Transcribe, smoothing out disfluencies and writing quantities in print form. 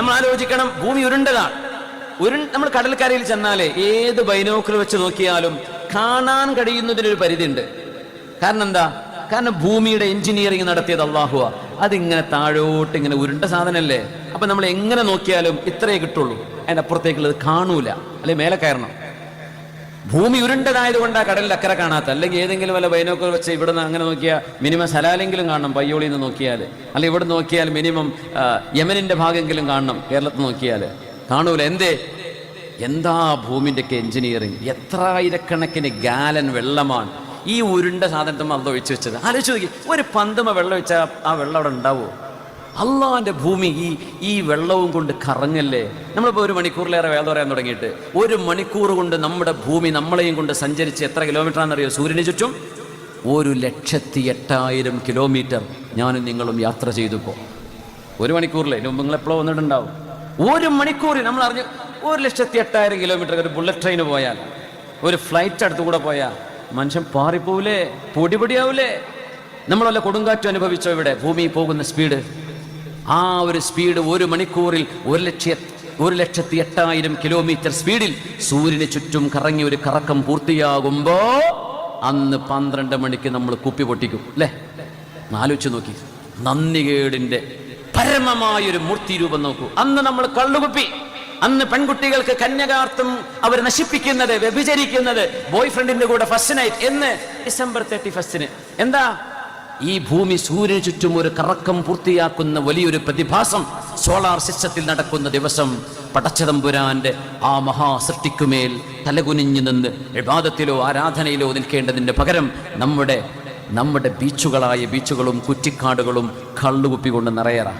നമ്മൾ ആലോചിക്കണം, ഭൂമി ഉരുണ്ടതാണ്. നമ്മൾ കടൽക്കരയിൽ ചെന്നാലേ ഏത് ബൈനോക്കുലർ വെച്ച് നോക്കിയാലും കാണാൻ കഴിയുന്നതിനൊരു പരിധി ഉണ്ട്. കാരണം എന്താ? കാരണം ഭൂമിയുടെ എഞ്ചിനീയറിംഗ് നടത്തിയത് അള്ളാഹുവാ. അതിങ്ങനെ താഴോട്ട് ഇങ്ങനെ ഉരുണ്ട സാധനമല്ലേ. അപ്പൊ നമ്മൾ എങ്ങനെ നോക്കിയാലും ഇത്രയേ കിട്ടുള്ളൂ, അതിന്റെ അപ്പുറത്തേക്കുള്ളത് കാണൂല, അല്ലെ മേലെ കയറണം. ഭൂമി ഉരുണ്ടതായതുകൊണ്ടാണ് കടലിൽ അക്കരെ കാണാത്ത. അല്ലെങ്കിൽ ഏതെങ്കിലും വല്ല ബൈനോക്കുലർ വെച്ച് ഇവിടെ നിന്ന് അങ്ങനെ നോക്കിയാൽ മിനിമം സലാലെങ്കിലും കാണണം, പയ്യോളിയിൽ നിന്ന് നോക്കിയാൽ. അല്ലെങ്കിൽ ഇവിടെ നോക്കിയാൽ മിനിമം യമനിന്റെ ഭാഗമെങ്കിലും കാണണം, കേരളത്തിൽ നോക്കിയാൽ കാണൂല. എന്താ ഭൂമിൻ്റെയൊക്കെ എഞ്ചിനീയറിംഗ്! എത്ര ആയിരക്കണക്കിന് ഗാലൻ വെള്ളമാണ് ഈ ഉരുണ്ട സാധനത്തുമ്പോൾ അള്ള ഒഴിച്ചു വെച്ചത്. ആലോചിച്ച് നോക്കി, ഒരു പന്തുമ വെള്ളം ഒഴിച്ചാൽ ആ വെള്ളം അവിടെ ഉണ്ടാവുമോ? അള്ളാന്റെ ഭൂമി ഈ വെള്ളവും കൊണ്ട് കറങ്ങല്ലേ. നമ്മളിപ്പോൾ 1 മണിക്കൂറിലേറെ വേദ പറയാൻ തുടങ്ങിയിട്ട് 1 മണിക്കൂർ കൊണ്ട് നമ്മുടെ ഭൂമി നമ്മളെയും കൊണ്ട് സഞ്ചരിച്ച് എത്ര കിലോമീറ്ററാണെന്നറിയോ? സൂര്യന് ചുറ്റും 1,08,000 കിലോമീറ്റർ ഞാനും നിങ്ങളും യാത്ര ചെയ്തപ്പോൾ 1 മണിക്കൂറിലെ. ഇതിന് മുമ്പ് നിങ്ങൾ എപ്പോഴും വന്നിട്ടുണ്ടാവും. 1 മണിക്കൂറിൽ നമ്മൾ അറിഞ്ഞു 1,08,000 കിലോമീറ്റർ. ഒരു ബുള്ളറ്റ് ട്രെയിന് പോയാൽ, ഒരു ഫ്ലൈറ്റ് അടുത്തു കൂടെ പോയാൽ മനുഷ്യൻ പാറിപ്പോവില്ലേ? പൊടിപൊടിയാവൂലേ? നമ്മളല്ല കൊടുങ്കാറ്റ് അനുഭവിച്ചോ? ഇവിടെ ഭൂമി പോകുന്ന സ്പീഡ്, ആ ഒരു സ്പീഡ് 1 മണിക്കൂറിൽ 1,08,000 കിലോമീറ്റർ സ്പീഡിൽ സൂര്യന് ചുറ്റും കറങ്ങി ഒരു കറക്കം പൂർത്തിയാകുമ്പോ അന്ന് 12 മണിക്ക് നമ്മൾ കുപ്പി പൊട്ടിക്കും, അല്ലേ? ആലോചിച്ച് നോക്കി, നന്ദികേടിന്റെ പരമമായൊരു മൂർത്തി രൂപം നോക്കൂ. അന്ന് നമ്മൾ കള്ളുകുപ്പി, അന്ന് പെൺകുട്ടികൾക്ക് കന്യകാർത്ഥം അവർ നശിപ്പിക്കുന്നത്, വ്യഭിചരിക്കുന്നത്, ബോയ് ഫ്രണ്ടിന്റെ കൂടെ ഫസ്റ്റ് നൈറ്റ് എന്ന് ഡിസംബർ 31 എന്താ? ഈ ഭൂമി സൂര്യന് ചുറ്റും ഒരു കറക്കം പൂർത്തിയാക്കുന്ന വലിയൊരു പ്രതിഭാസം സോളാർ സിസ്റ്റത്തിൽ നടക്കുന്ന ദിവസം പടച്ചതമ്പുരാന്റെ ആ മഹാസൃഷ്ടിക്കുമേൽ തലകുനിഞ്ഞു നിന്ന് ഇബാദത്തിലോ ആരാധനയിലോ നിൽക്കേണ്ടതിന്റെ പകരം നമ്മുടെ ബീച്ചുകളും കുറ്റിക്കാടുകളും കള്ളുകുപ്പി കൊണ്ട് നിറയറ.